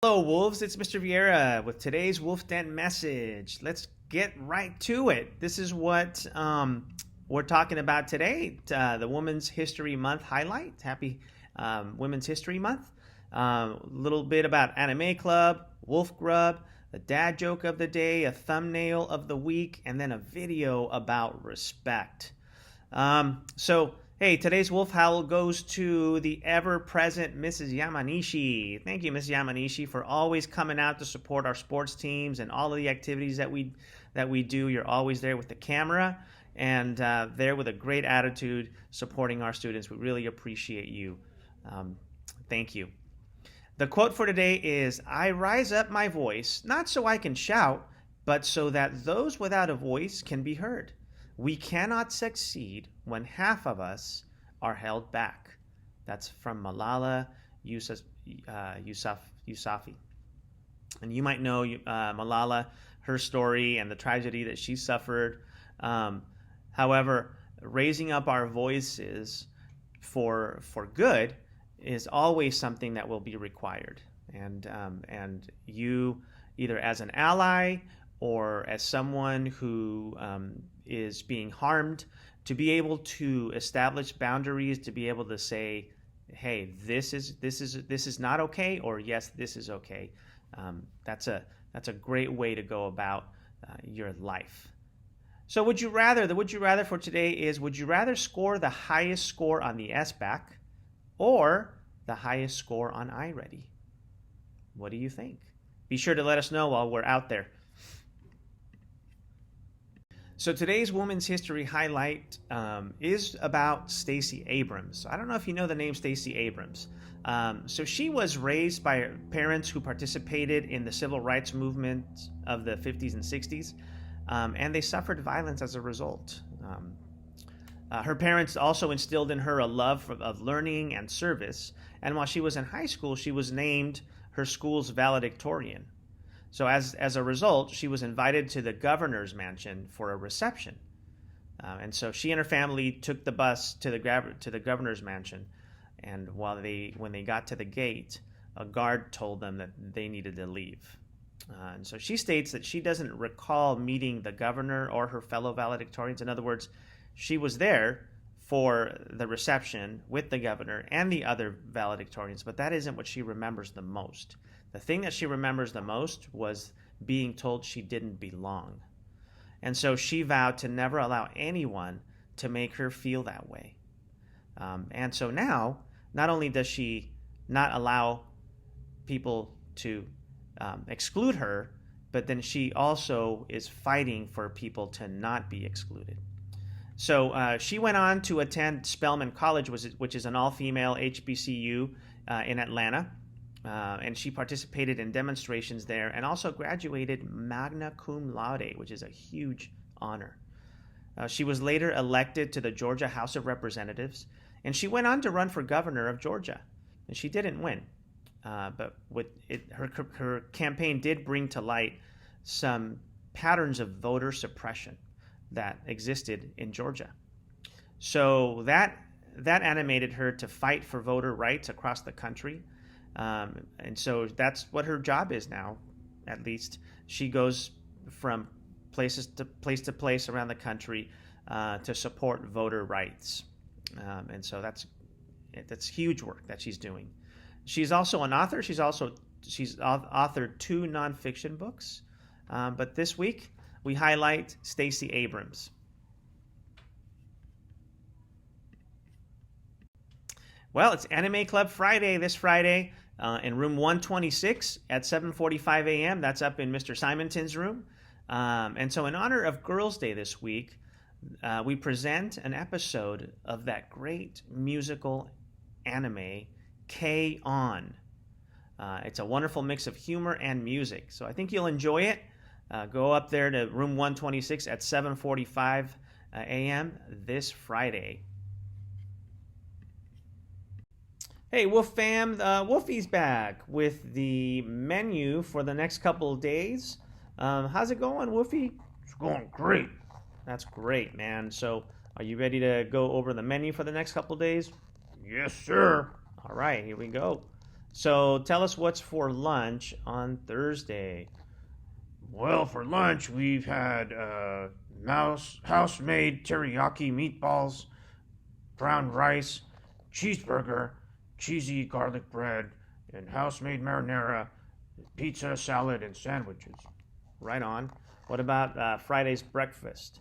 Hello, Wolves. It's Mr. Vieyra with today's Wolf Den message. Let's get right to it. This is what we're talking about today, the Women's History Month highlight. Happy Women's History Month. A little bit about Anime Club, Wolf Grub, the dad joke of the day, a thumbnail of the week, and then a video about respect. Hey, today's Wolf Howl goes to the ever-present Mrs. Yamanishi. Thank you, Mrs. Yamanishi, for always coming out to support our sports teams and all of the activities that we do. You're always there with the camera and there with a great attitude supporting our students. We really appreciate you. Thank you. The quote for today is, "I rise up my voice, not so I can shout, but so that those without a voice can be heard. We cannot succeed when half of us are held back." That's from Malala Yousafzai. And you might know Malala, her story and the tragedy that she suffered. However, raising up our voices for good is always something that will be required. And you, either as an ally or as someone who is being harmed, to be able to establish boundaries, to be able to say, hey, this is not okay, or yes, this is okay. That's a great way to go about your life. So would you rather, the would you rather for today is, would you rather score the highest score on the SBAC or the highest score on iReady? What do you think? Be sure to let us know while we're out there. So today's Women's History highlight is about Stacey Abrams. I don't know if you know the name Stacey Abrams. So she was raised by parents who participated in the civil rights movement of the 50s and 60s, and they suffered violence as a result. Her parents also instilled in her a love of learning and service, and while she was in high school, she was named her school's valedictorian. So as a result, she was invited to the governor's mansion for a reception. And so she and her family took the bus to the governor's mansion. And when they got to the gate, a guard told them that they needed to leave. And so she states that she doesn't recall meeting the governor or her fellow valedictorians. In other words, she was there for the reception with the governor and the other valedictorians, but that isn't what she remembers the most. The thing that she remembers the most was being told she didn't belong. And so she vowed to never allow anyone to make her feel that way. And so now, not only does she not allow people to exclude her, but then she also is fighting for people to not be excluded. So she went on to attend Spelman College, which is an all-female HBCU in Atlanta. And she participated in demonstrations there and also graduated magna cum laude, which is a huge honor. She was later elected to the Georgia House of Representatives, and she went on to run for governor of Georgia. And she didn't win, but her campaign did bring to light some patterns of voter suppression that existed in Georgia. So that animated her to fight for voter rights across the country. And so that's what her job is now, at least. She goes from place to place around the country to support voter rights. And so that's huge work that she's doing. She's also an author. She's authored 2 nonfiction books. But this week, we highlight Stacey Abrams. Well, it's Anime Club Friday this Friday in room 126 at 7:45 a.m. That's up in Mr. Simonton's room. And so in honor of Girls' Day this week, we present an episode of that great musical anime, K-On! It's a wonderful mix of humor and music. So I think you'll enjoy it. Go up there to room 126 at 7:45 a.m. this Friday. Hey, Wolf fam, Wolfie's back with the menu for the next couple of days. How's it going, Wolfie? It's going great. That's great, man. So are you ready to go over the menu for the next couple of days? Yes, sir. All right, here we go. So tell us what's for lunch on Thursday. Well, for lunch, we've had house-made teriyaki meatballs, brown rice, cheeseburger, cheesy garlic bread, and house-made marinara, pizza, salad, and sandwiches. Right on. What about Friday's breakfast?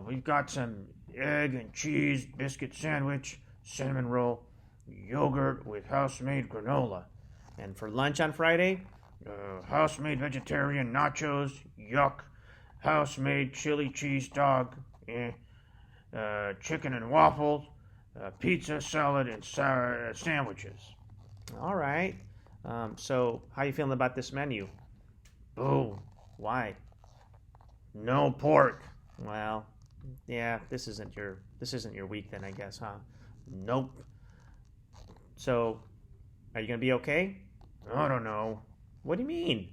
We've got some egg and cheese biscuit sandwich, cinnamon roll, yogurt with house-made granola. And for lunch on Friday? House-made vegetarian nachos, yuck. House-made chili cheese dog, chicken and waffles, pizza, salad, and sandwiches. All right. So how you feeling about this menu? Boo. Why? No pork. Well, yeah, this isn't your week then, I guess, huh? Nope. So, are you gonna be okay? I don't know. What do you mean?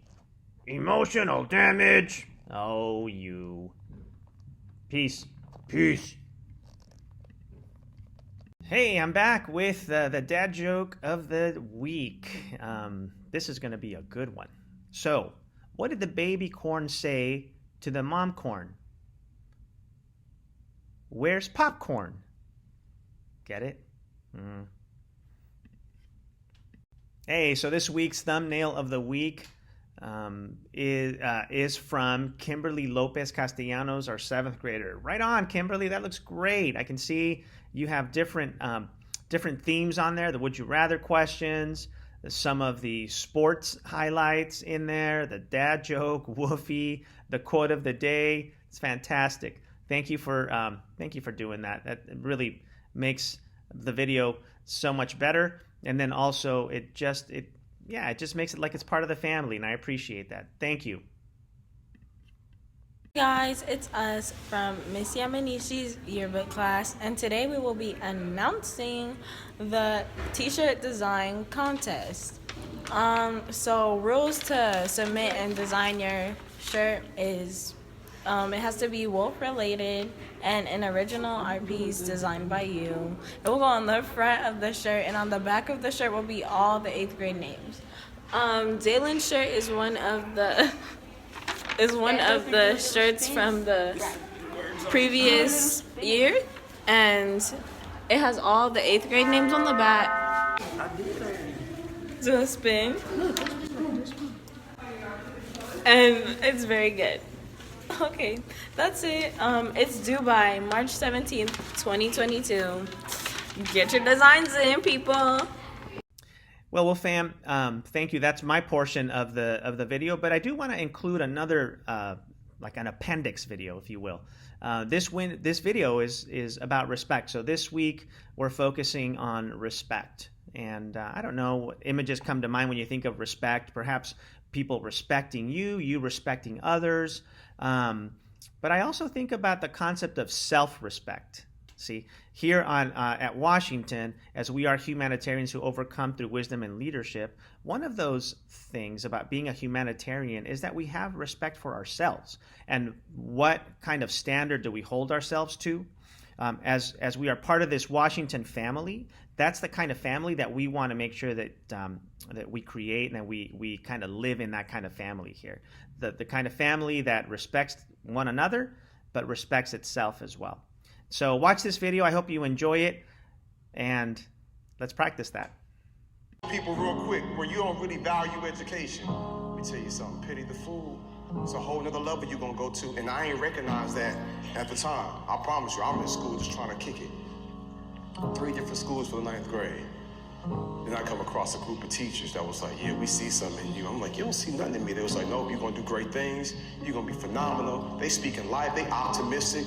Emotional damage. Oh, you. Peace. Peace. Hey, I'm back with the dad joke of the week. This is gonna be a good one. So, what did the baby corn say to the mom corn? Where's popcorn? Get it? Hey, so this week's thumbnail of the week is from Kimberly Lopez Castellanos, our 7th grader. Right on, Kimberly. That looks great. I can see you have different themes on there. The Would You Rather questions, some of the sports highlights in there, the dad joke, woofy, the quote of the day. It's fantastic. Thank you for doing that. That really makes the video so much better. And then also it just makes it like it's part of the family, and I appreciate that. Thank you. Hey guys, it's us from Miss Yamanishi's yearbook class, and today we will be announcing the t-shirt design contest. So rules to submit and design your shirt is it has to be wolf related and an original art piece designed by you. It will go on the front of the shirt, and on the back of the shirt will be all the 8th grade names. Jalen's shirt is one of the shirts from the previous year, and it has all the 8th grade names on the back. Do a spin. And it's very good. Okay, that's it. It's due by March 17th, 2022. Get your designs in, people. Well, fam, thank you. That's my portion of the video, but I do want to include another, like an appendix video, if you will. This video is about respect. So this week we're focusing on respect, and I don't know what images come to mind when you think of respect. Perhaps people respecting you respecting others, but I also think about the concept of self-respect. See, here at Washington, as we are humanitarians who overcome through wisdom and leadership, one of those things about being a humanitarian is that we have respect for ourselves. And what kind of standard do we hold ourselves to? As we are part of this Washington family, that's the kind of family that we want to make sure that that we create, and that we kind of live in that kind of family here. The kind of family that respects one another, but respects itself as well. So watch this video. I hope you enjoy it, and let's practice that. People real quick, where you don't really value education. Let me tell you something, pity the fool. It's a whole nother level you're gonna go to, and I ain't recognize that at the time. I promise you, I'm in school just trying to kick it. 3 different schools for the 9th grade. Then I come across a group of teachers that was like, yeah, we see something in you. I'm like, you don't see nothing in me. They was like, no, you're gonna do great things. You're gonna be phenomenal. They speaking life, they optimistic.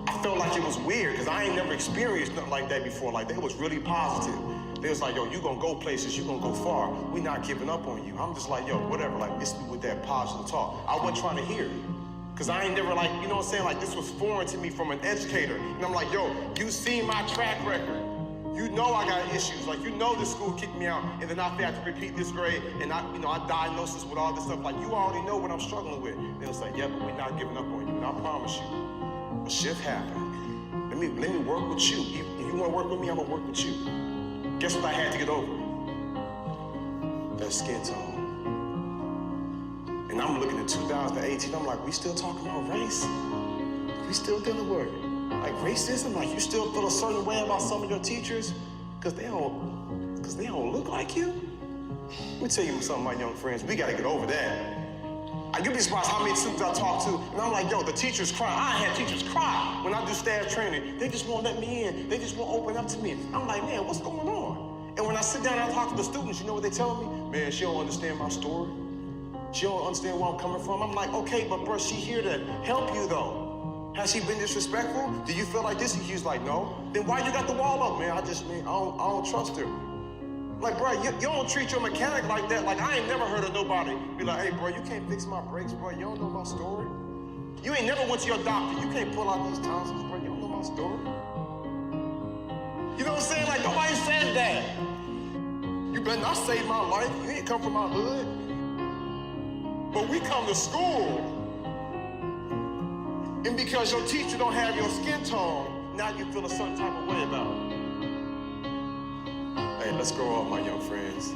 I felt like it was weird because I ain't never experienced nothing like that before. Like, they was really positive. They was like, yo, you gonna go places, you gonna go far. We not giving up on you. I'm just like, yo, whatever, like, miss me with that positive talk. I wasn't trying to hear it. Because I ain't never, like, you know what I'm saying? Like, this was foreign to me from an educator. And I'm like, yo, you see my track record. You know I got issues. Like, you know this school kicked me out, and then I have to repeat this grade, and I diagnosed this with all this stuff. Like, you already know what I'm struggling with. They was like, yeah, but we're not giving up on you. And I promise you, a shift happened. Let me work with you. If you want to work with me, I'm going to work with you. Guess what I had to get over? that skin tone. And I'm looking at 2018, I'm like, we still talking about race? We still dealing with like racism? Like you still feel a certain way about some of your teachers? Cause they don't look like you? Let me tell you something, my young friends, we gotta get over that. You'd be surprised how many students I talk to, and I'm like, yo, the teachers cry. I had teachers cry when I do staff training. They just won't let me in. They just won't open up to me. I'm like, man, what's going on? And when I sit down and I talk to the students, you know what they tell me? Man, she don't understand my story. She don't understand where I'm coming from. I'm like, okay, but bro, she here to help you though. Has she been disrespectful? Do you feel like this? And she's like, no. Then why you got the wall up, man? I don't trust her. Like, bro, you don't treat your mechanic like that. Like, I ain't never heard of nobody be like, hey, bro, you can't fix my brakes, bro. You don't know my story. You ain't never went to your doctor. You can't pull out these tonsils, bro. You don't know my story. You know what I'm saying? Like, nobody said that. You better not save my life. You ain't come from my hood. But we come to school, and because your teacher don't have your skin tone, now you feel a certain type of way about it. Hey, let's grow up, my young friends.